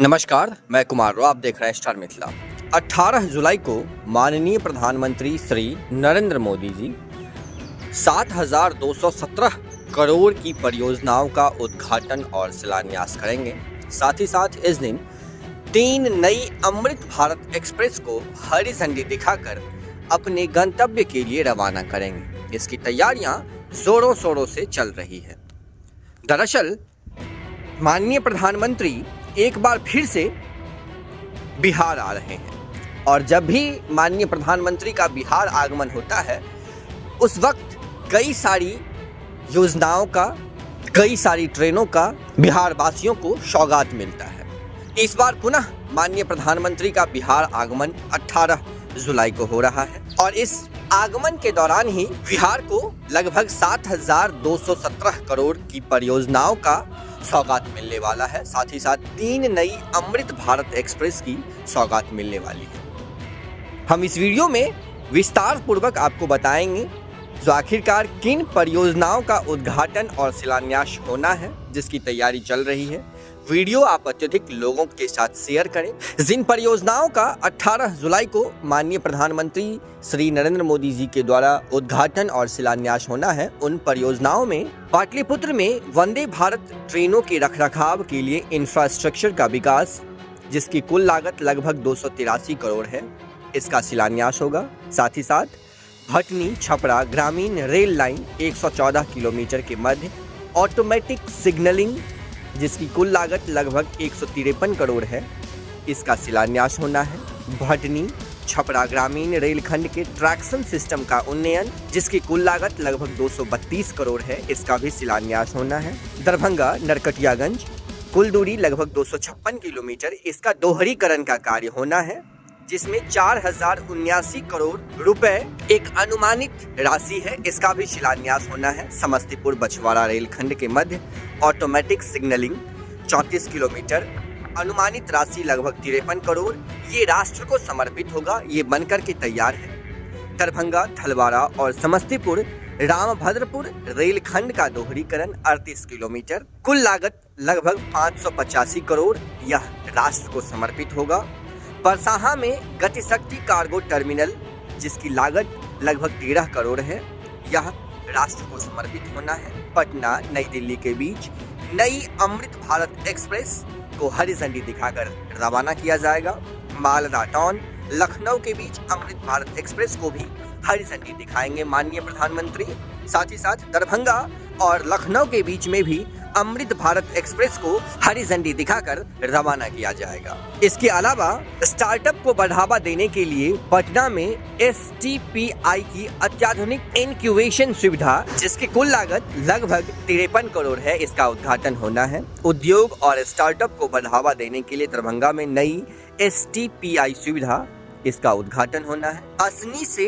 नमस्कार, मैं कुमार राव, आप देख रहे हैं स्टार मिथिला। 18 जुलाई को माननीय प्रधानमंत्री श्री नरेंद्र मोदी जी 7,217 करोड़ की परियोजनाओं का उद्घाटन और शिलान्यास करेंगे। साथ ही साथ इस दिन 3 नई अमृत भारत एक्सप्रेस को हरी झंडी दिखाकर अपने गंतव्य के लिए रवाना करेंगे। इसकी तैयारियां जोरों शोरों से चल रही है। दरअसल माननीय प्रधानमंत्री एक बार फिर से बिहार आ रहे हैं और जब भी माननीय प्रधानमंत्री का बिहार आगमन होता है उस वक्त कई सारी योजनाओं का, कई सारी ट्रेनों का बिहार वासियों को सौगात मिलता है। इस बार पुनः माननीय प्रधानमंत्री का बिहार आगमन 18 जुलाई को हो रहा है और इस आगमन के दौरान ही बिहार को लगभग 7,217 करोड़ की परियोजनाओं का सौगात मिलने वाला है। साथ ही साथ 3 नई अमृत भारत एक्सप्रेस की सौगात मिलने वाली है। हम इस वीडियो में विस्तार पूर्वक आपको बताएंगे जो आखिरकार किन परियोजनाओं का उद्घाटन और शिलान्यास होना है, जिसकी तैयारी चल रही है। वीडियो आप अत्यधिक लोगों के साथ शेयर करें। जिन परियोजनाओं का 18 जुलाई को माननीय प्रधानमंत्री श्री नरेंद्र मोदी जी के द्वारा उद्घाटन और शिलान्यास होना है, उन परियोजनाओं में पाटलिपुत्र में वंदे भारत ट्रेनों के रखरखाव के लिए इंफ्रास्ट्रक्चर का विकास, जिसकी कुल लागत लगभग 283 करोड़ है, इसका शिलान्यास होगा। साथ ही साथ भटनी छपरा ग्रामीण रेल लाइन 114 किलोमीटर के मध्य ऑटोमेटिक सिग्नलिंग, जिसकी कुल लागत लगभग 153 करोड़ है, इसका शिलान्यास होना है। भटनी छपरा ग्रामीण रेलखंड के ट्रैक्शन सिस्टम का उन्नयन, जिसकी कुल लागत लगभग 232 करोड़ है, इसका भी शिलान्यास होना है। दरभंगा नरकटियागंज कुल दूरी लगभग 256 किलोमीटर, इसका दोहरीकरण का कार्य होना है, जिसमें 4,079 करोड़ रुपए एक अनुमानित राशि है, इसका भी शिलान्यास होना है। समस्तीपुर बछवाड़ा रेलखंड के मध्य ऑटोमेटिक सिग्नलिंग 34 किलोमीटर, अनुमानित राशि लगभग 53 करोड़, ये राष्ट्र को समर्पित होगा, ये बनकर के तैयार है। दरभंगा थलवाड़ा और समस्तीपुर रामभद्रपुर रेलखंड का दोहरीकरण 38 किलोमीटर, कुल लागत लगभग 585 करोड़, यह राष्ट्र को समर्पित होगा। परसाहा में गतिशक्ति कार्गो टर्मिनल, जिसकी लागत लगभग 13 करोड़ है, यह राष्ट्र को समर्पित होना है। पटना नई दिल्ली के बीच नई अमृत भारत एक्सप्रेस को हरी झंडी दिखाकर रवाना किया जाएगा। मालदा टाउन लखनऊ के बीच अमृत भारत एक्सप्रेस को भी हरी झंडी दिखाएंगे माननीय प्रधानमंत्री। साथ ही साथ दरभंगा और लखनऊ के बीच में भी अमृत भारत एक्सप्रेस को हरी झंडी दिखाकर रवाना किया जाएगा। इसके अलावा स्टार्टअप को बढ़ावा देने के लिए पटना में STPI की अत्याधुनिक इंक्यूबेशन सुविधा, जिसकी कुल लागत लगभग 53 करोड़ है, इसका उद्घाटन होना है। उद्योग और स्टार्टअप को बढ़ावा देने के लिए दरभंगा में नई STPI सुविधा, इसका उद्घाटन होना है। असनी से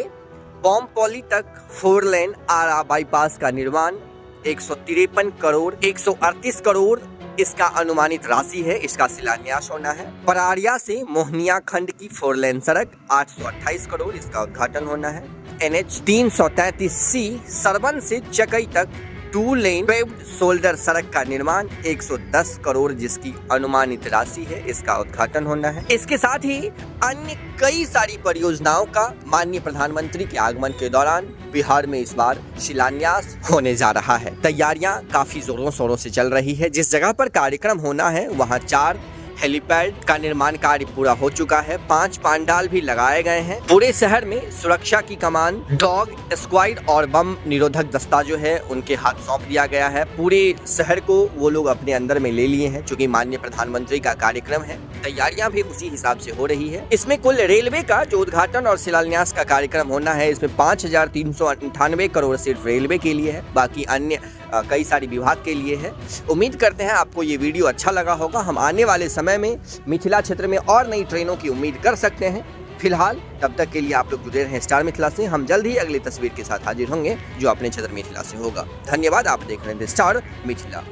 बॉम्बपौली तक 4 लेन आरा बाईपास का निर्माण 153 करोड़ 138 करोड़ इसका अनुमानित राशि है, इसका शिलान्यास होना है। परारिया से मोहनिया खंड की 4 लेन सड़क 828 करोड़, इसका उद्घाटन होना है। NH 333C सरवन से चकई तक 2 लेन पेव्ड शोल्डर सड़क का निर्माण 110 करोड़, जिसकी अनुमानित राशि है, इसका उद्घाटन होना है। इसके साथ ही अन्य कई सारी परियोजनाओं का माननीय प्रधानमंत्री के आगमन के दौरान बिहार में इस बार शिलान्यास होने जा रहा है। तैयारियां काफी जोरों शोरों से चल रही है। जिस जगह पर कार्यक्रम होना है वहां 4 हेलीपैड का निर्माण कार्य पूरा हो चुका है। 5 पांडाल भी लगाए गए हैं। पूरे शहर में सुरक्षा की कमान, डॉग स्क्वाड और बम निरोधक दस्ता जो है उनके हाथ सौंप दिया गया है। पूरे शहर को वो लोग अपने अंदर में ले लिए हैं, चूंकि माननीय प्रधानमंत्री का कार्यक्रम है। तैयारियां भी उसी हिसाब से हो रही है। इसमें कुल रेलवे का जो उद्घाटन और शिलान्यास का कार्यक्रम होना है, इसमें 5,398 करोड़ सिर्फ रेलवे के लिए है, बाकी अन्य कई सारी विभाग के लिए है। उम्मीद करते हैं आपको ये वीडियो अच्छा लगा होगा। हम आने वाले समय में मिथिला क्षेत्र में और नई ट्रेनों की उम्मीद कर सकते हैं। फिलहाल तब तक के लिए आप लोग जुड़े रहें स्टार मिथिला से। हम जल्द ही अगली तस्वीर के साथ हाजिर होंगे जो अपने क्षेत्र मिथिला से होगा। धन्यवाद। आप देख रहे हैं स्टार मिथिला।